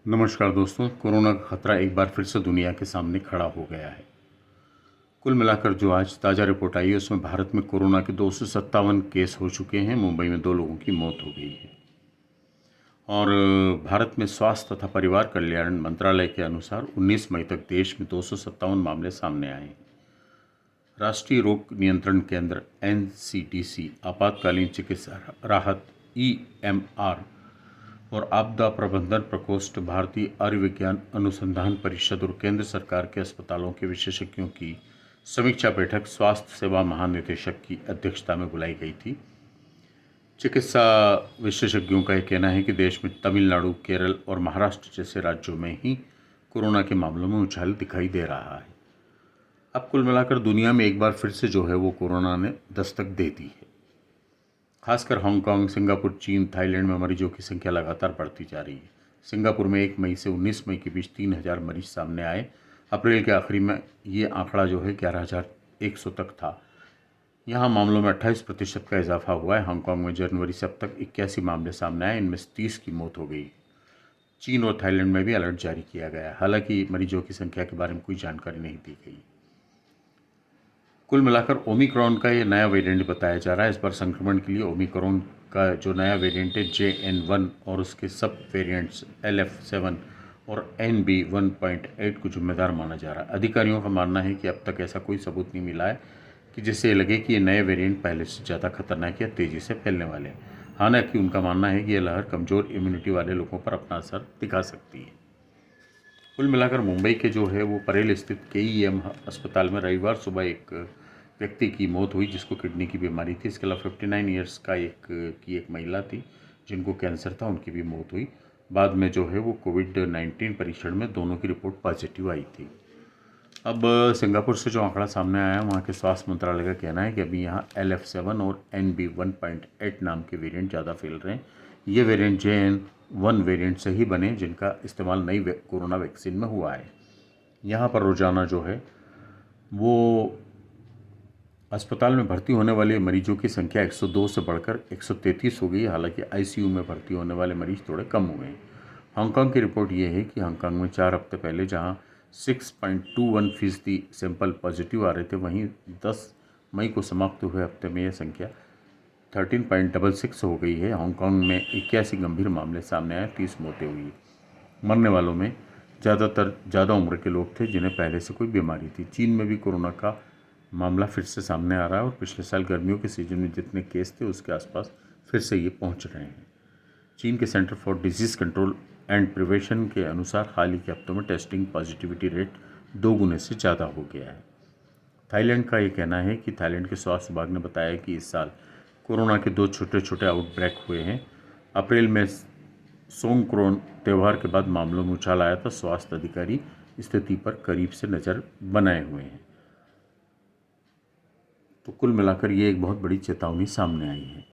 नमस्कार दोस्तों। कोरोना का खतरा एक बार फिर से दुनिया के सामने खड़ा हो गया है। कुल मिलाकर जो आज ताज़ा रिपोर्ट आई है उसमें भारत में कोरोना के 257 केस हो चुके हैं। मुंबई में 2 लोगों की मौत हो गई है। और भारत में स्वास्थ्य तथा परिवार कल्याण मंत्रालय के अनुसार 19 मई तक देश में 257 मामले सामने आए हैं। राष्ट्रीय रोग नियंत्रण केंद्र NCDC आपातकालीन चिकित्सा राहत EMR और आपदा प्रबंधन प्रकोष्ठ, भारतीय आयुर्विज्ञान अनुसंधान परिषद और केंद्र सरकार के अस्पतालों के विशेषज्ञों की समीक्षा बैठक स्वास्थ्य सेवा महानिदेशक की अध्यक्षता में बुलाई गई थी। चिकित्सा विशेषज्ञों का यह कहना है कि देश में तमिलनाडु, केरल और महाराष्ट्र जैसे राज्यों में ही कोरोना के मामलों में उछाल दिखाई दे रहा है। अब कुल मिलाकर दुनिया में एक बार फिर से जो है वो कोरोना ने दस्तक दे दी है। खासकर हांगकांग, सिंगापुर, चीन, थाईलैंड में मरीजों की संख्या लगातार बढ़ती जा रही है। सिंगापुर में 1 मई से 19 मई के बीच 3,000 मरीज सामने आए। अप्रैल के आखिरी में ये आंकड़ा जो है 11,100 तक था। यहाँ मामलों में 28% का इजाफा हुआ है। हांगकांग में जनवरी से अब तक 81 मामले सामने आए, इनमें से 30 की मौत हो गई। चीन और थाईलैंड में भी अलर्ट जारी किया गया है। हालांकि मरीजों की संख्या के बारे में कोई जानकारी नहीं दी गई। कुल मिलाकर ओमिक्रॉन का ये नया वेरिएंट बताया जा रहा है। इस बार संक्रमण के लिए ओमिक्रॉन का जो नया वेरिएंट है JN1 और उसके सब वेरिएंट्स LF7 और NB1.8 को जिम्मेदार माना जा रहा है। अधिकारियों का मानना है कि अब तक ऐसा कोई सबूत नहीं मिला है कि जिससे ये लगे कि ये नए वेरिएंट पहले से ज़्यादा खतरनाक या तेज़ी से फैलने वाले हैं। हालांकि उनका मानना है कि यह लहर कमज़ोर इम्यूनिटी वाले लोगों पर अपना असर दिखा सकती है। कुल मिलाकर मुंबई के जो है वो परेल स्थित KEM अस्पताल में रविवार सुबह एक व्यक्ति की मौत हुई जिसको किडनी की बीमारी थी। इसके अलावा 59 ईयर्स का एक महिला थी जिनको कैंसर था, उनकी भी मौत हुई। बाद में जो है वो कोविड-19 परीक्षण में दोनों की रिपोर्ट पॉजिटिव आई थी। अब सिंगापुर से जो आंकड़ा सामने आया है वहाँ के स्वास्थ्य मंत्रालय का कहना है कि अभी यहाँ LF7 और NB1.8 नाम के वेरिएंट ज़्यादा फैल रहे हैं। ये वेरिएंट JN1 वेरिएंट से ही बने जिनका इस्तेमाल नई कोरोना वैक्सीन में हुआ है। यहाँ पर रोजाना जो है वो अस्पताल में भर्ती होने वाले मरीजों की संख्या 102 से बढ़कर 133 हो गई। हालांकि ICU में भर्ती होने वाले मरीज थोड़े कम हुए हैं। हांगकांग की रिपोर्ट ये है कि हांगकांग में 4 हफ्ते पहले जहां 6.21% सैंपल पॉजिटिव आ रहे थे, वहीं 10 मई को समाप्त हुए हफ्ते में यह संख्या 13.66 हो गई है। हांगकांग में 81 गंभीर मामले सामने आए, 30 मौतें हुई। मरने वालों में ज़्यादातर ज़्यादा उम्र के लोग थे जिन्हें पहले से कोई बीमारी थी। चीन में भी कोरोना का मामला फिर से सामने आ रहा है और पिछले साल गर्मियों के सीजन में जितने केस थे उसके आसपास फिर से ये पहुंच रहे हैं। चीन के centre for disease control and prevention के अनुसार हाल ही के हफ्तों में टेस्टिंग पॉजिटिविटी रेट 2 गुने से ज़्यादा हो गया है। थाईलैंड का ये कहना है कि थाईलैंड के स्वास्थ्य विभाग ने बताया कि इस साल कोरोना के 2 छोटे छोटे आउटब्रेक हुए हैं। अप्रैल में सोंगक्रोन त्यौहार के बाद मामलों में उछाल आया था। स्वास्थ्य अधिकारी स्थिति पर करीब से नज़र बनाए हुए हैं। तो कुल मिलाकर ये एक बहुत बड़ी चेतावनी सामने आई है।